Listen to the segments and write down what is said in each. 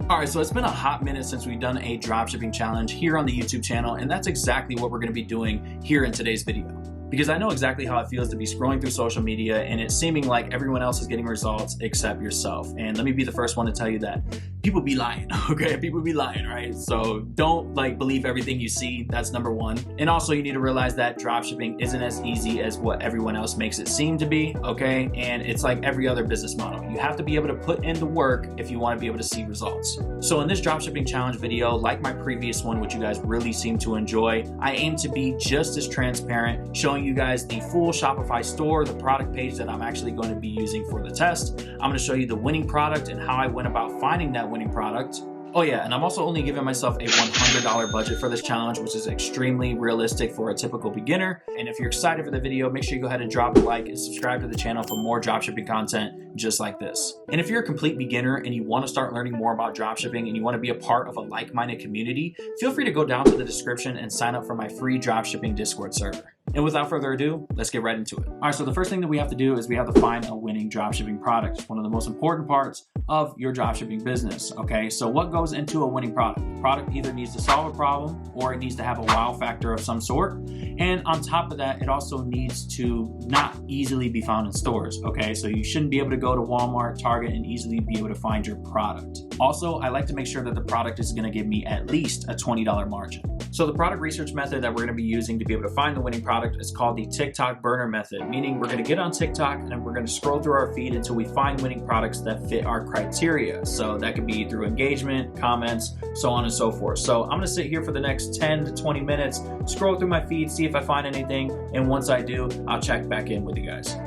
All right, so it's been a hot minute since we've done a dropshipping challenge here on the YouTube channel, and that's exactly what we're gonna be doing here in today's video. Because I know exactly how it feels to be scrolling through social media and it's seeming like everyone else is getting results except yourself. And let me be the first one to tell you that people be lying, okay? People be lying, right? So don't believe everything you see, that's number one. And also you need to realize that dropshipping isn't as easy as what everyone else makes it seem to be, okay? And it's like every other business model. You have to be able to put in the work if you wanna be able to see results. So in this dropshipping challenge video, like my previous one, which you guys really seem to enjoy, I aim to be just as transparent, showing you guys the full Shopify store, the product page that I'm actually going to be using for the test. I'm going to show you the winning product and how I went about finding that winning product. Oh yeah, and I'm also only giving myself a $100 budget for this challenge, which is extremely realistic for a typical beginner. And if you're excited for the video, make sure you go ahead and drop a like and subscribe to the channel for more dropshipping content just like this. And if you're a complete beginner and you want to start learning more about dropshipping and you want to be a part of a like-minded community, feel free to go down to the description and sign up for my free dropshipping Discord server. And without further ado, let's get right into it. All right, so the first thing that we have to do is we have to find a winning dropshipping product. It's one of the most important parts of your dropshipping business, okay? So what goes into a winning product? The product either needs to solve a problem or it needs to have a wow factor of some sort. And on top of that, it also needs to not easily be found in stores, okay? So you shouldn't be able to go to Walmart, Target, and easily be able to find your product. Also, I like to make sure that the product is gonna give me at least a $20 margin. So the product research method that we're gonna be using to be able to find the winning product is called the TikTok burner method, meaning we're gonna get on TikTok and we're gonna scroll through our feed until we find winning products that fit our criteria. So that could be through engagement, comments, so on and so forth. So I'm gonna sit here for the next 10 to 20 minutes, scroll through my feed, see if I find anything, and once I do, I'll check back in with you guys.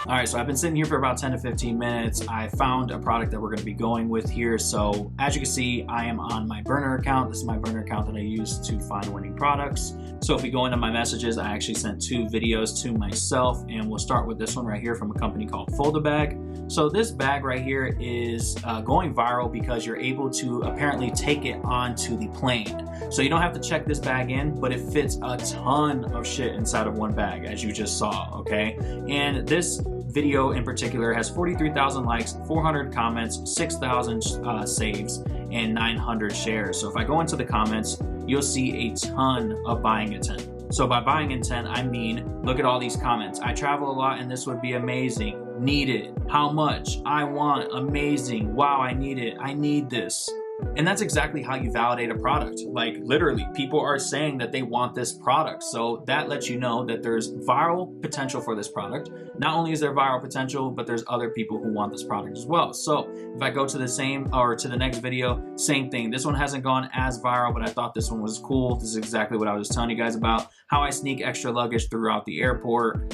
All right, so I've been sitting here for about 10 to 15 minutes. I found a product that we're gonna be going with here. So as you can see, I am on my burner account. This is my burner account that I use to find winning products. So if we go into my messages, I actually sent 2 videos to myself, and we'll start with this one right here from a company called Fold-A-Bag. So this bag right here is going viral because you're able to apparently take it onto the plane. So you don't have to check this bag in, but it fits a ton of shit inside of one bag, as you just saw, okay? And this video in particular has 43,000 likes, 400 comments, 6,000 saves, and 900 shares. So if I go into the comments, you'll see a ton of buying intent. So by buying intent, I mean, look at all these comments. I travel a lot and this would be amazing. Need it. How much? I want. Amazing. Wow, I need it. I need this. And that's exactly how you validate a product. Like literally, people are saying that they want this product. So that lets you know that there's viral potential for this product. Not only is there viral potential, but there's other people who want this product as well. So if I go to the same or to the next video, same thing. This one hasn't gone as viral, but I thought this one was cool. This is exactly what I was telling you guys about, how I sneak extra luggage throughout the airport.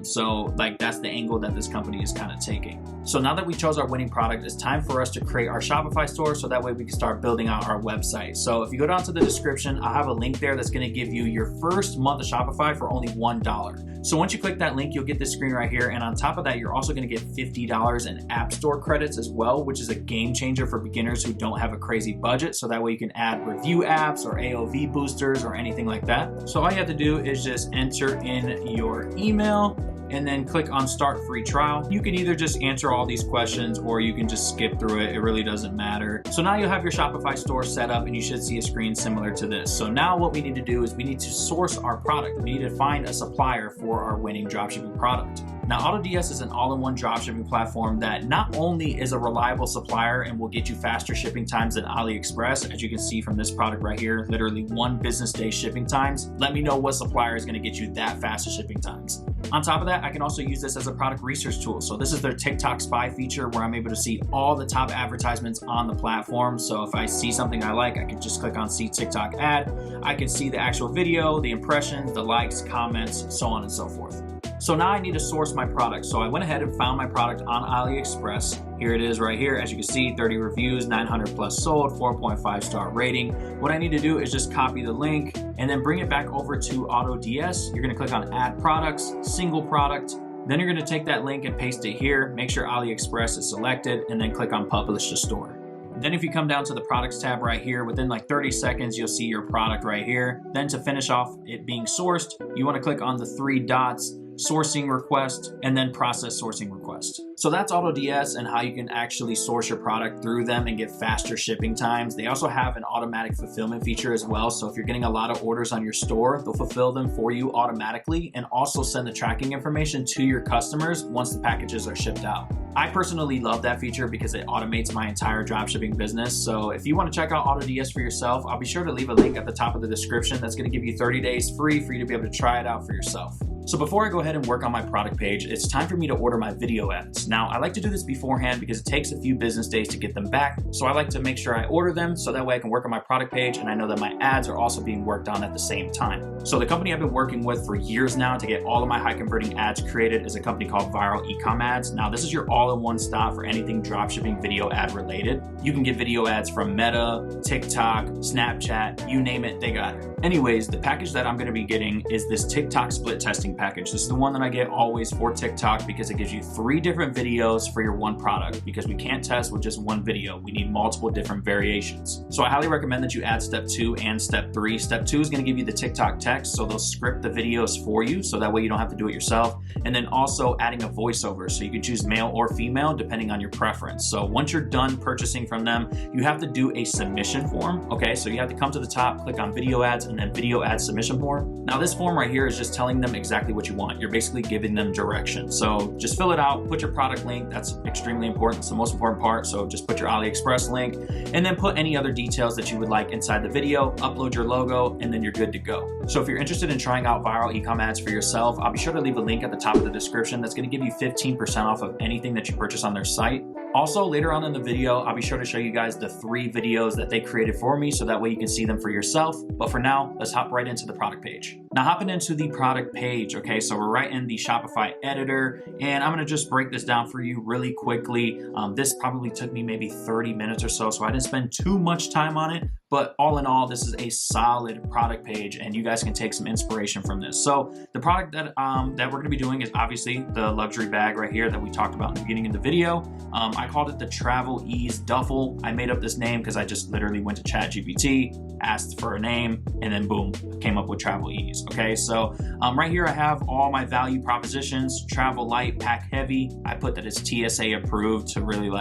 So that's the angle that this company is kind of taking. So now that we chose our winning product, it's time for us to create our Shopify store so that way we can start building out our website. So if you go down to the description, I'll have a link there that's gonna give you your first month of Shopify for only $1. So once you click that link, you'll get this screen right here. And on top of that, you're also gonna get $50 in App Store credits as well, which is a game changer for beginners who don't have a crazy budget. So that way you can add review apps or AOV boosters or anything like that. So all you have to do is just enter in your email and then click on start free trial. You can either just answer all these questions or you can just skip through it. It really doesn't matter. So now you'll have your Shopify store set up and you should see a screen similar to this. So now what we need to do is we need to source our product. We need to find a supplier for our winning dropshipping product. Now, AutoDS is an all-in-one dropshipping platform that not only is a reliable supplier and will get you faster shipping times than AliExpress, as you can see from this product right here, literally 1 business day shipping times. Let me know what supplier is gonna get you that faster shipping times. On top of that, I can also use this as a product research tool. So this is their TikTok spy feature where I'm able to see all the top advertisements on the platform. So if I see something I like, I can just click on see TikTok ad. I can see the actual video, the impressions, the likes, comments, so on and so forth. So now I need to source my product. So I went ahead and found my product on AliExpress. Here it is right here. As you can see, 30 reviews, 900 plus sold, 4.5 star rating. What I need to do is just copy the link and then bring it back over to AutoDS. You're gonna click on add products, single product. Then you're gonna take that link and paste it here. Make sure AliExpress is selected and then click on publish to store. Then if you come down to the products tab right here, within like 30 seconds, you'll see your product right here. Then to finish off it being sourced, you wanna click on the 3 dots, sourcing request, and then process sourcing request. So that's AutoDS and how you can actually source your product through them and get faster shipping times. They also have an automatic fulfillment feature as well. So if you're getting a lot of orders on your store, they'll fulfill them for you automatically and also send the tracking information to your customers once the packages are shipped out. I personally love that feature because it automates my entire dropshipping business. So if you want to check out AutoDS for yourself, I'll be sure to leave a link at the top of the description. That's going to give you 30 days free for you to be able to try it out for yourself. So before I go ahead and work on my product page, it's time for me to order my video ads. Now, I like to do this beforehand because it takes a few business days to get them back. So I like to make sure I order them so that way I can work on my product page and I know that my ads are also being worked on at the same time. So the company I've been working with for years now to get all of my high converting ads created is a company called Viral Ecom Ads. Now, this is your all-in-one stop for anything dropshipping video ad related. You can get video ads from Meta, TikTok, Snapchat, you name it, they got it. Anyways, the package that I'm going to be getting is this TikTok split testing package. This is the one that I get always for TikTok because it gives you 3 different videos for your one product because we can't test with just one video. We need multiple different variations. So I highly recommend that you add step 2 and step 3. Step 2 is going to give you the TikTok text, so they'll script the videos for you so that way you don't have to do it yourself. And then also adding a voiceover so you can choose male or female depending on your preference. So once you're done purchasing from them, you have to do a submission form. Okay, so you have to come to the top, click on video ads, and then video ad submission form. Now this form right here is just telling them exactly what you want. You're basically giving them direction. So just fill it out, put your product link. That's extremely important. It's the most important part. So just put your AliExpress link and then put any other details that you would like inside the video, upload your logo, and then you're good to go. So if you're interested in trying out Viral Ecom Ads for yourself, I'll be sure to leave a link at the top of the description. That's going to give you 15% off of anything that you purchase on their site. Also, later on in the video, I'll be sure to show you guys the 3 videos that they created for me so that way you can see them for yourself. But for now, let's hop right into the product page. Now, hopping into the product page, okay, so we're right in the Shopify editor, and I'm gonna just break this down for you really quickly. This probably took me maybe 30 minutes or so I didn't spend too much time on it. But all in all, this is a solid product page and you guys can take some inspiration from this. So the product that we're gonna be doing is obviously the luxury bag right here that we talked about in the beginning of the video. I called it the Travel Ease Duffel. I made up this name because I just literally went to ChatGPT, asked for a name, and then boom, came up with Travel Ease. Okay, so right here I have all my value propositions: travel light, pack heavy. I put that it's TSA approved to really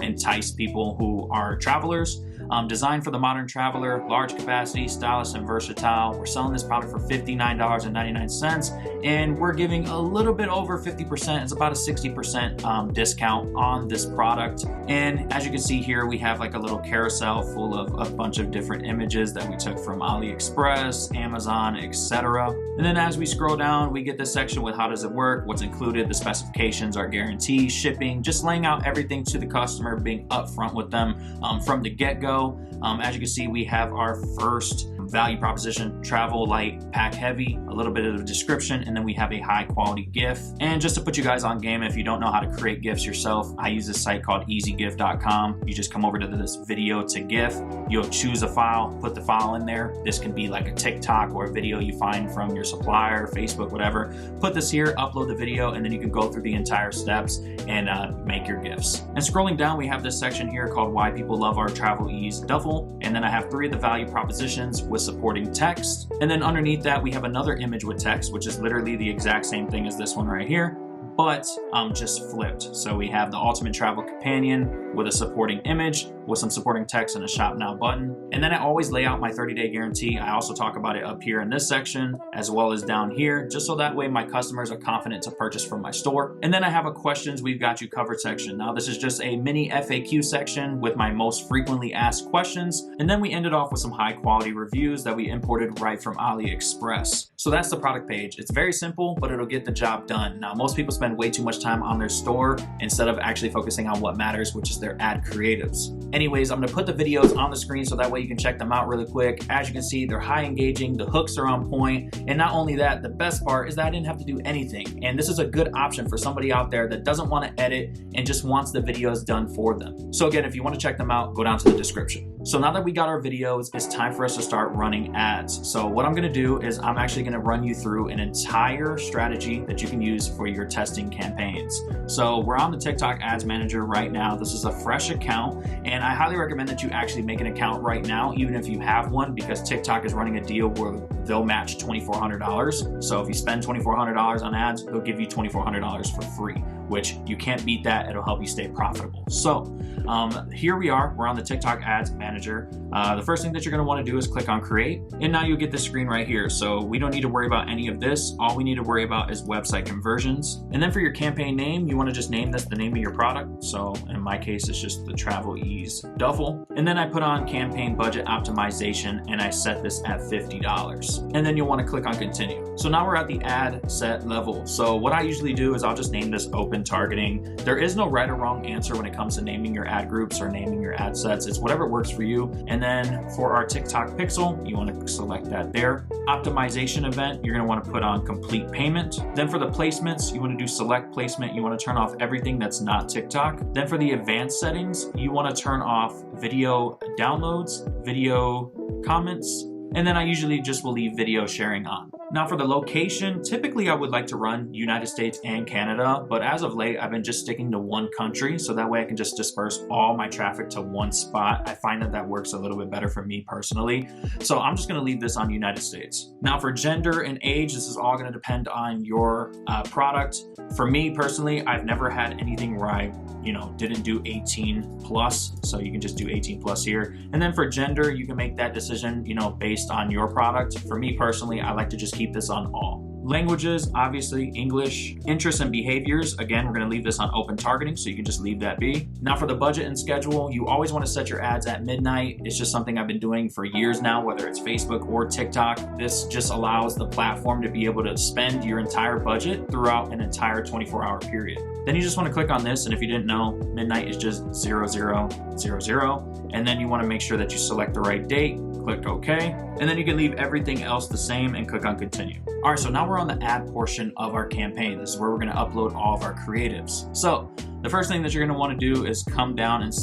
entice people who are travelers. Designed for the modern traveler, large capacity, stylish and versatile. We're selling this product for $59.99 and we're giving a little bit over 50%. It's about a 60% discount on this product. And as you can see here, we have like a little carousel full of a bunch of different images that we took from AliExpress, Amazon, etc. And then as we scroll down, we get this section with how does it work, what's included, the specifications, our guarantee, shipping, just laying out everything to the customer, being upfront with them from the get-go. As you can see, we have our first value proposition: travel light, pack heavy, a little bit of a description, and then we have a high quality GIF. And just to put you guys on game, if you don't know how to create GIFs yourself, I use this site called easygif.com. You just come over to this video to GIF, you'll choose a file, put the file in there. This can be like a TikTok or a video you find from your supplier, Facebook, whatever. Put this here, upload the video, and then you can go through the entire steps and make your GIFs. And scrolling down, we have this section here called Why People Love Our Travel Ease Duffel. And then I have 3 of the value propositions with supporting text. And then underneath that, we have another image with text, which is literally the exact same thing as this one right here, but just flipped. So we have the ultimate travel companion with a supporting image with some supporting text and a shop now button. And then I always lay out my 30-day guarantee. I also talk about it up here in this section as well as down here, just so that way my customers are confident to purchase from my store. And then I have a questions we've got you covered section. Now this is just a mini FAQ section with my most frequently asked questions. And then we ended off with some high quality reviews that we imported right from AliExpress. So that's the product page. It's very simple, but it'll get the job done. Now most people spend way too much time on their store instead of actually focusing on what matters, which is their ad creatives. Anyways, I'm gonna put the videos on the screen so that way you can check them out really quick. As you can see, they're high engaging, the hooks are on point, and not only that, the best part is that I didn't have to do anything. And this is a good option for somebody out there that doesn't want to edit and just wants the videos done for them. So again, if you want to check them out, go down to the description. So now that we got our videos, it's time for us to start running ads. So what I'm gonna do is I'm actually gonna run you through an entire strategy that you can use for your testing campaigns. So we're on the TikTok Ads Manager right now. This is a fresh account, and I highly recommend that you actually make an account right now, even if you have one, because TikTok is running a deal where they'll match $2,400. So if you spend $2,400 on ads, they'll give you $2,400 for free, which you can't beat that. It'll help you stay profitable. So here we are, we're on the TikTok Ads Manager. The first thing that you're gonna wanna do is click on create, and now you'll get this screen right here. So we don't need to worry about any of this. All we need to worry about is website conversions. And then for your campaign name, you wanna just name this the name of your product. So in my case, it's just the Travel Ease Duffel. And then I put on campaign budget optimization, and I set this at $50. And then you'll wanna click on continue. So now we're at the ad set level. So what I usually do is I'll just name this open targeting. There is no right or wrong answer when it comes to naming your ad groups or naming your ad sets. It's whatever works for you. And then for our TikTok pixel, you want to select that there. Optimization event, you're going to want to put on complete payment. Then for the placements, you want to do select placement. You want to turn off everything that's not TikTok. Then for the advanced settings, you want to turn off video downloads, video comments, and then I usually just will leave video sharing on. Now for the location, typically I would like to run United States and Canada, but as of late, I've been just sticking to one country, so that way I can just disperse all my traffic to one spot. I find that that works a little bit better for me personally. So I'm just gonna leave this on United States. Now for gender and age, this is all gonna depend on your product. For me personally, I've never had anything where I didn't do 18 plus, so you can just do 18 plus here. And then for gender, you can make that decision, based on your product. For me personally, I like to just keep this on all. Languages, obviously English. Interests and behaviors, again, we're gonna leave this on open targeting, so you can just leave that be. Now for the budget and schedule, you always wanna set your ads at midnight. It's just something I've been doing for years now, whether it's Facebook or TikTok. This just allows the platform to be able to spend your entire budget throughout an entire 24-hour period. Then you just wanna click on this, and if you didn't know, midnight is just 0000, and then you wanna make sure that you select the right date, click OK, and then you can leave everything else the same and click on continue. All right, so now we're on the ad portion of our campaign. This is where we're gonna upload all of our creatives. So the first thing that you're gonna wanna do is come down and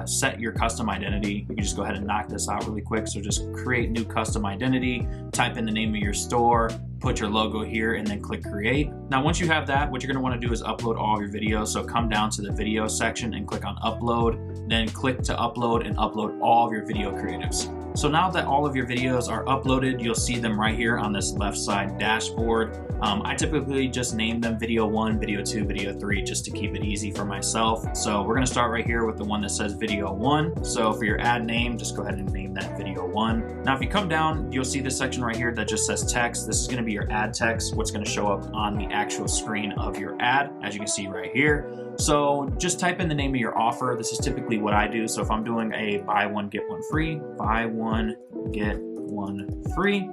set your custom identity. You can just go ahead and knock this out really quick. So just create new custom identity, type in the name of your store, put your logo here, and then click create. Now, once you have that, what you're gonna wanna do is upload all of your videos. So come down to the video section and click on upload, then click to upload and upload all of your video creatives. So now that all of your videos are uploaded, you'll see them right here on this left side dashboard. I typically just name them video 1, video 2, video 3, just to keep it easy for myself. So we're gonna start right here with the one that says video 1. So for your ad name, just go ahead and name that video 1. Now, if you come down, you'll see this section right here that just says text. This is gonna be your ad text, what's gonna show up on the actual screen of your ad, as you can see right here. So just type in the name of your offer. This is typically what I do. So if I'm doing a buy one, get one free, buy one, get one free,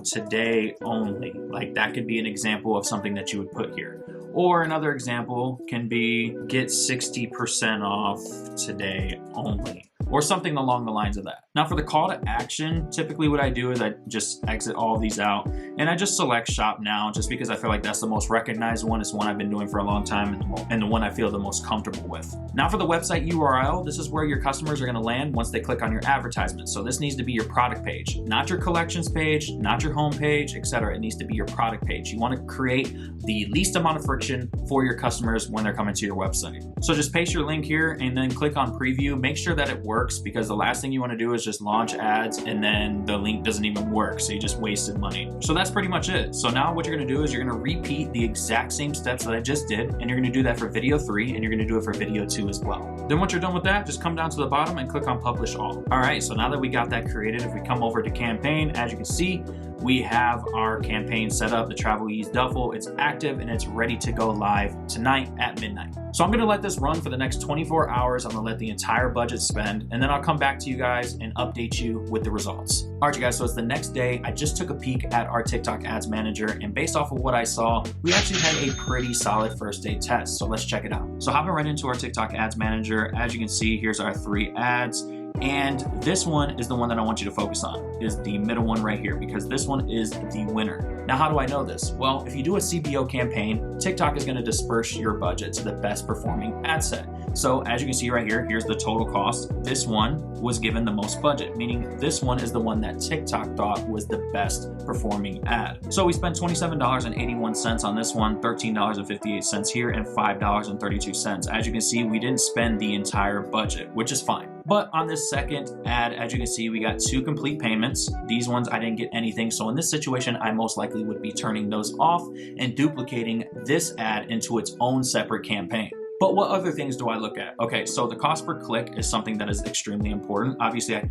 today only. Like that could be an example of something that you would put here. Or another example can be get 60% off today only, or something along the lines of that. Now for the call to action, typically what I do is I just exit all of these out and I just select shop now, just because I feel like that's the most recognized one. It's the one I've been doing for a long time and the one I feel the most comfortable with. Now for the website URL, this is where your customers are gonna land once they click on your advertisement. So this needs to be your product page, not your collections page, not your home page, etc. It needs to be your product page. You wanna create the least amount of friction for your customers when they're coming to your website. So just paste your link here and then click on preview. Make sure that it works, because the last thing you wanna do is just launch ads and then the link doesn't even work, so you just wasted money. So that's pretty much it. So now what you're gonna do is you're gonna repeat the exact same steps that I just did, and you're gonna do that for video 3, and you're gonna do it for video 2 as well. Then once you're done with that, just come down to the bottom and click on publish all. All right, so now that we got that created, if we come over to campaign, as you can see, we have our campaign set up, the Travel Ease Duffel. It's active and it's ready to go live tonight at midnight. So I'm gonna let this run for the next 24 hours. I'm gonna let the entire budget spend, and then I'll come back to you guys and update you with the results. All right, you guys, so it's the next day. I just took a peek at our TikTok Ads Manager, and based off of what I saw, we actually had a pretty solid first day test. So let's check it out. So hopping right into our TikTok Ads Manager, as you can see, here's our 3 ads. And this one is the one that I want you to focus on, is the middle one right here, because this one is the winner. Now, how do I know this? Well, if you do a CBO campaign, TikTok is going to disperse your budget to the best performing ad set. So as you can see right here, here's the total cost. This one was given the most budget, meaning this one is the one that TikTok thought was the best performing ad. So we spent $27.81 on this one, $13.58 here, and $5.32. As you can see, we didn't spend the entire budget, which is fine. But on this second ad, as you can see, we got 2 complete payments. These ones, I didn't get anything. So in this situation, I most likely would be turning those off and duplicating this ad into its own separate campaign. But what other things do I look at? Okay, so the cost per click is something that is extremely important. Obviously, I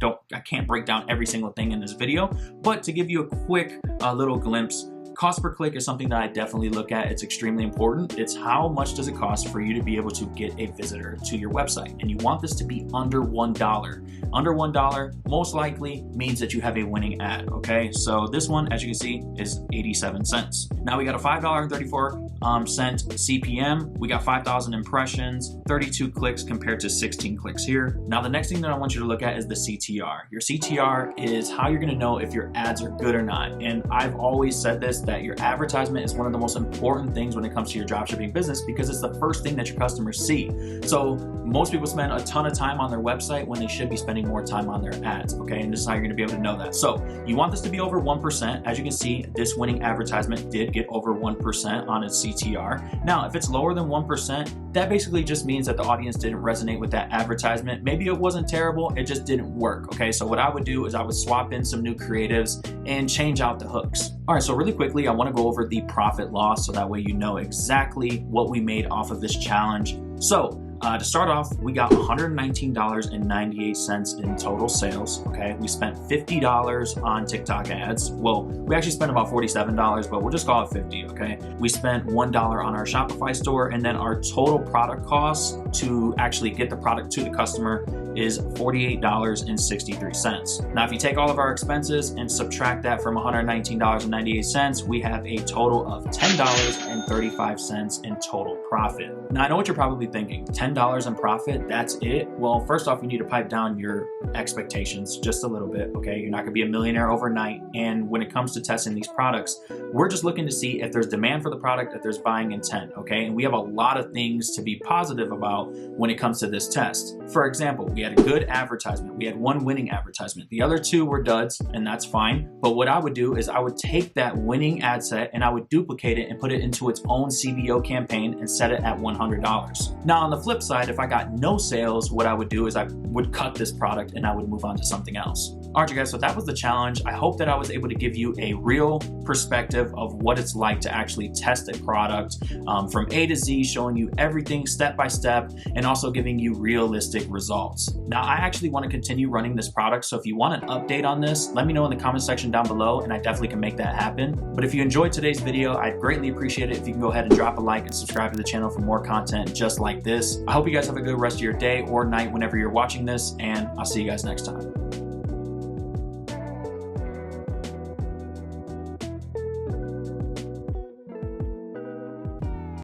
can't break down every single thing in this video, but to give you a quick little glimpse, cost per click is something that I definitely look at. It's extremely important. It's how much does it cost for you to be able to get a visitor to your website. And you want this to be under $1. Under $1 most likely means that you have a winning ad, okay? So this one, as you can see, is 87 cents. Now we got a $5.34 CPM. We got 5,000 impressions, 32 clicks compared to 16 clicks here. Now the next thing that I want you to look at is the CTR. Your CTR is how you're gonna know if your ads are good or not. And I've always said this, that your advertisement is one of the most important things when it comes to your dropshipping business, because it's the first thing that your customers see. So most people spend a ton of time on their website when they should be spending more time on their ads, okay? And this is how you're gonna be able to know that. So you want this to be over 1%. As you can see, this winning advertisement did get over 1% on its CTR. Now, if it's lower than 1%, that basically just means that the audience didn't resonate with that advertisement. Maybe it wasn't terrible, it just didn't work, okay? So what I would do is I would swap in some new creatives and change out the hooks. All right, so really quickly, I wanna go over the profit loss so that way you know exactly what we made off of this challenge. So to start off, we got $119.98 in total sales, okay? We spent $50 on TikTok ads. Well, we actually spent about $47, but we'll just call it 50, okay? We spent $1 on our Shopify store, and then our total product cost to actually get the product to the customer is $48.63. Now, if you take all of our expenses and subtract that from $119.98, we have a total of $10.35 in total profit. Now, I know what you're probably thinking, $10 in profit, that's it? Well, first off, you need to pipe down your expectations just a little bit, okay? You're not gonna be a millionaire overnight. And when it comes to testing these products, we're just looking to see if there's demand for the product, if there's buying intent, okay? And we have a lot of things to be positive about when it comes to this test. For example, we had a good advertisement. We had 1 winning advertisement. The other 2 were duds, and that's fine. But what I would do is I would take that winning ad set and I would duplicate it and put it into its own CBO campaign and set it at $100. Now, on the flip side, if I got no sales, what I would do is I would cut this product and I would move on to something else. All right, you guys, so that was the challenge. I hope that I was able to give you a real perspective of what it's like to actually test a product from A to Z, showing you everything step by step and also giving you realistic results. Now, I actually want to continue running this product, so if you want an update on this, let me know in the comment section down below and I definitely can make that happen. But if you enjoyed today's video, I'd greatly appreciate it if you can go ahead and drop a like and subscribe to the channel for more content just like this. I hope you guys have a good rest of your day or night whenever you're watching this, and I'll see you guys next time.